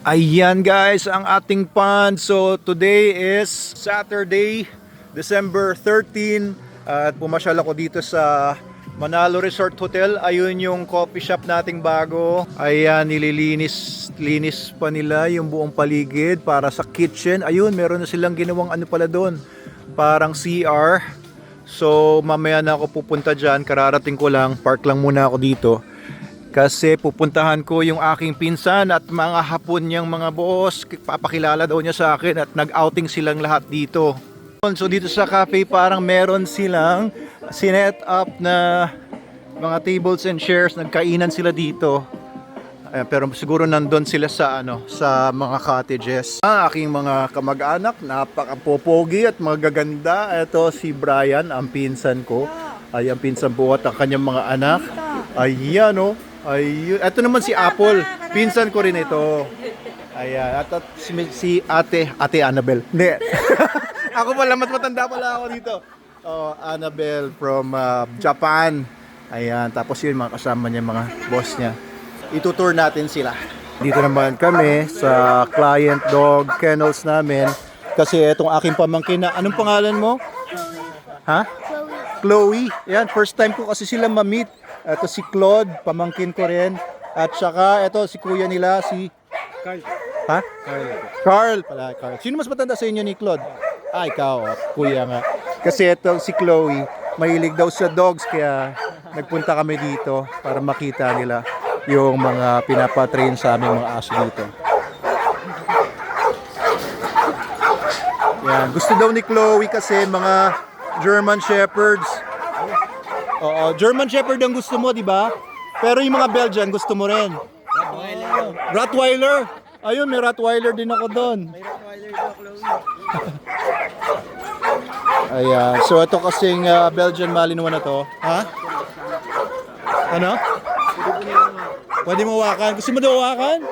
Ayan guys, ang ating pond. So today is Saturday, December 13 at pumasyal ako dito sa Manalo Resort Hotel. Ayun yung coffee shop nating bago. Ayan, nililinis pa nila yung buong paligid para sa kitchen. Ayun, meron na silang ginawang ano pala doon, parang CR. So mamaya na ako pupunta dyan, kararating ko lang, park lang muna ako dito. Kasi pupuntahan ko yung aking pinsan at mga hapon niyang mga boss. Papakilala daw niya sa akin at nag-outing silang lahat dito. So dito sa cafe parang meron silang sinet up na mga tables and chairs. Nagkainan sila dito. Pero siguro nandun sila sa sa mga cottages. Ang aking mga kamag-anak, napaka-popogi at magaganda. Ito si Brian, ang pinsan ko. Ay, ang pinsan po at ang kanyang mga anak. Ayan o. Ayun. Ito naman si Apple. Pinsan ko rin ito. Ayan. At si Ate Annabelle. Hindi. Ako pala, mas matanda pala ako dito. Oh, Annabelle from Japan. Ayan. Tapos yun, mga kasama niya, mga boss niya. Itutour natin sila. Dito naman kami sa client dog kennels namin. Kasi itong aking pamangkin na, anong pangalan mo? Ha? Chloe. Ayan, first time ko kasi sila ma-meet. Ito si Claude, pamangkin ko rin. At saka ito si kuya nila, si Carl. Ha? Carl pala, Carl. Sino mas matanda sa inyo ni Claude? Ah, ikaw, kuya nga. Kasi ito si Chloe, mahilig daw sa dogs kaya nagpunta kami dito para makita nila yung mga pinapatrain sa aming mga aso dito. Yan, gusto daw ni Chloe kasi mga German Shepherds. Oo, German Shepherd ang gusto mo, di ba? Pero yung mga Belgian gusto mo rin. Rottweiler. Ayun, may Rottweiler din ako doon. May Rottweiler daw, Chloe. Ayan, so ito kasing Belgian Malinois na to. Ha? Ano? Pwede mo hawakan. Gusto mo daw hawakan?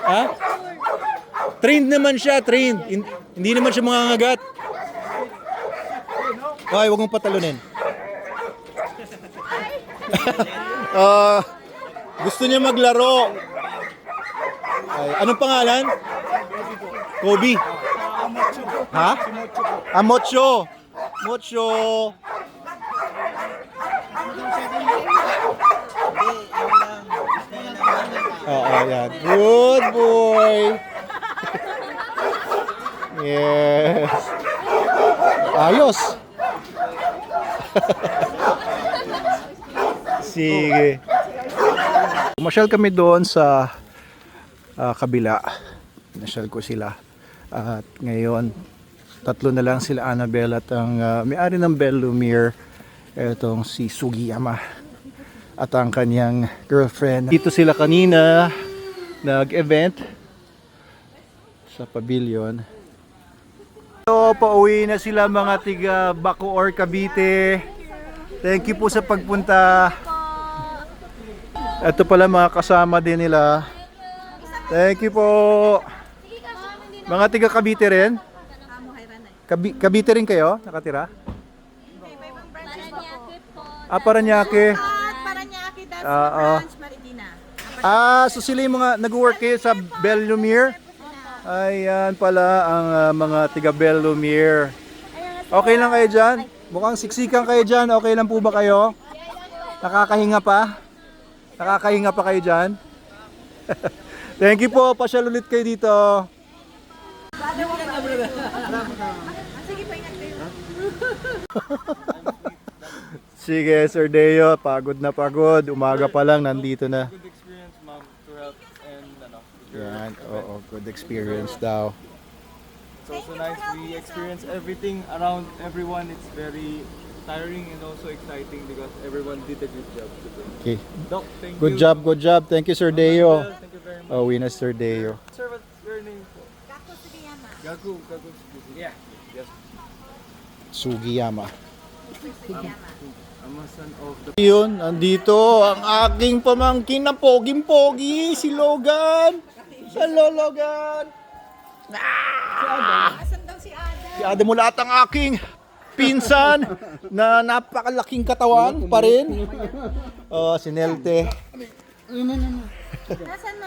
Ha? Trained naman siya, trained. Hindi naman siya mangangagat. Ay, huwag mong patalunin. Gusto niya maglaro. Ay, anong pangalan? Kobe. Ha? Mocho. Mocho. Oo, yan. Good boy. Yes. Ayos. Sige. Pumasyal kami doon sa kabila. Nasyal ko sila. At ngayon, tatlo na lang sila, Annabelle at ang may-ari ng Bellumere, etong si Sugiyama at ang kanyang girlfriend. Dito sila kanina nag-event sa pavilion. So, pauwi na sila mga tiga Bacoor, Cavite. Thank you po sa pagpunta. Ito pala mga kasama din nila. Thank you po. Mga tiga Cavite rin? Cavite rin kayo? Nakatira? Paranaque. Paranaque, that's branch, Marikina. So sila yung mga nag-work kayo sa Bellumere? Ayan pala ang mga tiga Bellumere. Okay lang kayo dyan? Mukhang siksikan kayo dyan. Okay lang po ba kayo? Nakakahinga pa? Nakakahinga pa kayo dyan? Thank you po. Pasyal ulit kayo dito. Sige, Sir Deo. Pagod na pagod. Umaga pa lang. Nandito na. Good experience, ma'am, to help and Yan. Oo, good experience daw. it's also nice. We experience everything around everyone. It's very tiring and also exciting because everyone did a good job today. Okay. Doc, thank Good you. job, good job. Thank you, Sir Deo. Thank you very much. Oh, na Sir Deo. Sir, what's your name po? Kako Sugiyama. Gaku. Yeah. Yes. Sugiyama. I'm a son of the... Yun, nandito ang aking pamangkin na poging-pogi, si Logan. Hello, Logan. Asan daw si Ada? Si Adam mo lahat ang aking pinsan na napakalaking katawan pa rin. Oh, si Nelte. Nasaan mo?